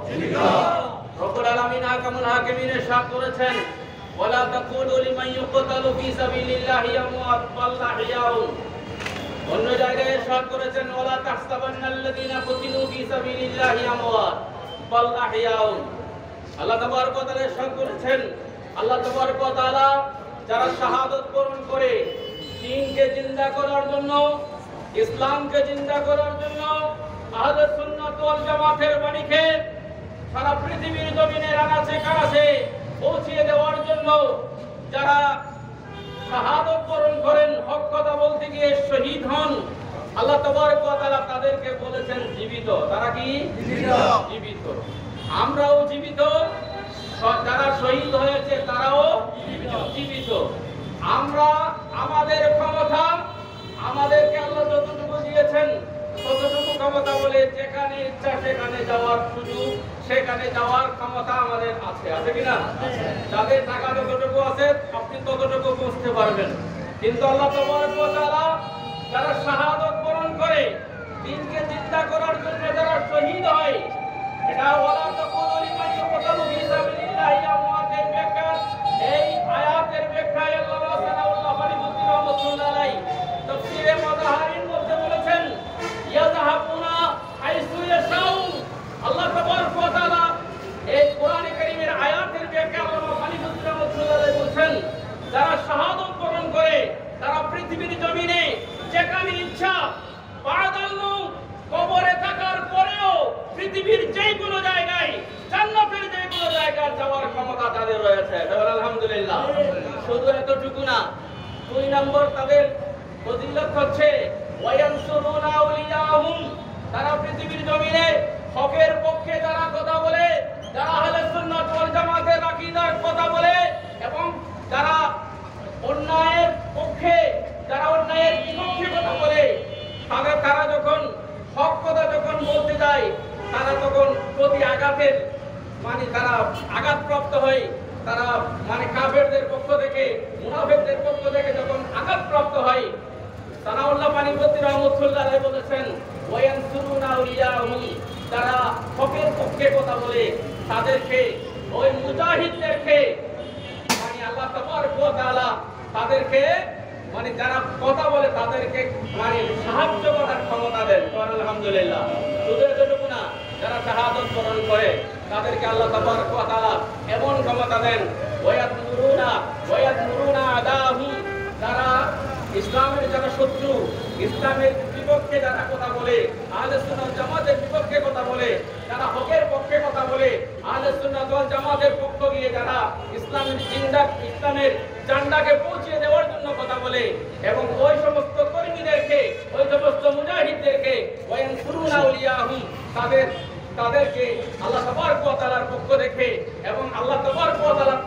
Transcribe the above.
জীবিত। রব্বুল আলামিন আহকামুল হাকিমিন ইরশাদ করেছেন, ওয়ালা তাকুলু লিমান ইউকতালু ফি সাবিলিল্লাহি আমওয়াত বাল আহইয়াউন। অন্য জায়গায় ইরশাদ করেছেন, ওয়ালা তাহসাবান্নাল্লাযীনা কুতিলু ফি সাবিলিল্লাহি আমওয়াত বাল আহইয়াউন। আল্লাহ তাবারক ওয়া তাআলা ইরশাদ করেছেন, আল্লাহ তাবারক ওয়া তাআলা যারা শাহাদাত বরণ করে দ্বীনকে জিন্দা করার জন্য, ইসলামকে জিন্দা করার জন্য, আহলে সুন্নাত ওয়াল জামাতের বাণীকে সারা পৃথিবীর জমিনে আনাচে কানাচে পৌঁছিয়ে দেওয়ার জন্য যারা শাহাদাত বরণ করেন, হক কথা বলতে গিয়ে শহীদ হন, আল্লাহ তাবারক ওয়া তাআলা তাদেরকে বলেছেন জীবিত। তারা কি জীবিত? আমরাও জীবিত, যারা শহীদ হয়েছে তারাও জীবিত। আমরা আমাদের ক্ষমতা, আমাদেরকে আল্লাহ যতটুকু দিয়েছেন ততটুকু ক্ষমতা বলে যেখানে ইচ্ছা সেখানে যাওয়ার সুযোগ, সেখানে যাওয়ার ক্ষমতা আমাদের আছে। আছে কিনা? যাদের টাকা যতটুকু আছে আপনি ততটুকু পৌঁছতে পারবেন। কিন্তু আল্লাহ তাবারক ওয়া তাআলা যারা শাহাদাত বরণ করে, দ্বীনকে জিন্দা করার জন্য যারা শহীদ হয়, এটা ওয়ালা তাকুলু লিমান ইউকতালু ফি সাবিলিল্লাহি আমওয়াতের ব্যাখ্যা, এই আয়াতের ব্যাখ্যায় আল্লামা সানাউল্লাহ ফারিদুদ্দীন রাহমাতুল্লাহ আলাইহি তাফসীরে মাযাহিরের মধ্যে বলেছেন, ইয়াযহাবুনা হাইসু ইয়াশাউন। আল্লাহ তাবারক ওয়া তাআলা এই কোরআনে কারীমের আয়াতের ব্যাখ্যা আল্লামা ফারিদুদ্দীন রাহমাতুল্লাহ আলাইহি বলেছেন, যারা শাহাদাত বরণ করে তারা পৃথিবীর জমিনে যেখানে ইচ্ছা, বাদাল মউত, কবরে থাকার পরেও পৃথিবীর যে কোনো জায়গায়, জান্নাতের যে কোনো জায়গায় যাওয়ার ক্ষমতা তাদের রয়েছে। আলহামদুলিল্লাহ। শুধু এতটুকু না, 2 নম্বর তাদের ফজিলত হচ্ছে ওয়ায়ানসুরুনা আউলিয়াহুম। তারা পৃথিবীর জমিনে হকের পক্ষে যারা কথা বলে, যারা আহলে সুন্নাত ওয়াল জামাতের আকীদার কথা বলে, এবং যারা অন্যায়ের পক্ষে, যারা অন্যায়ের বিপক্ষে কথা বলে, তারা যখন হক কথা যখন বলতে যায়, তারা তখন প্রতি আঘাতের তারা আঘাতপ্রাপ্ত হয়। তারা কাফেরদের পক্ষ থেকে, মুনাফিকদের পক্ষ থেকে যখন আঘাতপ্রাপ্ত হয়, সানাউল্লাহ ফারিদুদ্দীন রাহমাতুল্লাহ আলাইহি বলেছেন, ওয়ায়ানসুরুনা আউলিয়াহুম। যারা হকের পক্ষে কথা বলে তাদেরকে, ওই মুজাহিদদেরকে আল্লাহ তাবারক ওয়া তাআলা তাদেরকে যারা কথা বলে তাদেরকে সাহায্য করার ক্ষমতা দেন। আলহামদুলিল্লাহ। শুধু এতটুকু না, যারা শাহাদাত বরণ করে তাদেরকে আল্লাহ তাবারক ওয়া তাআলা এমন ক্ষমতা দেন, ওয়ায়াদমুরুনা আদাহুম। যারা ইসলামের যারা শত্রু, ইসলামের বিপক্ষে যারা কথা বলে, আহলে সুন্নাত জামাতের বিপক্ষে কথা বলে, যারা হকের পক্ষে কথা বলে, আহলে সুন্নাত ওয়াল জামাতের পক্ষ গিয়ে যারা ইসলামের ঝান্ডাকে পৌঁছিয়ে দেওয়ার জন্য কথা বলে, এবং ওই সমস্ত কর্মীদেরকে, ওই সমস্ত মুজাহিদদেরকে ওয়ায়ানসুরুনা আউলিয়াহুম, তাদেরকে আল্লাহ তাবারক ওয়া তাআলার পক্ষ থেকে এবং আল্লাহ তাবারক ওয়া তাআলার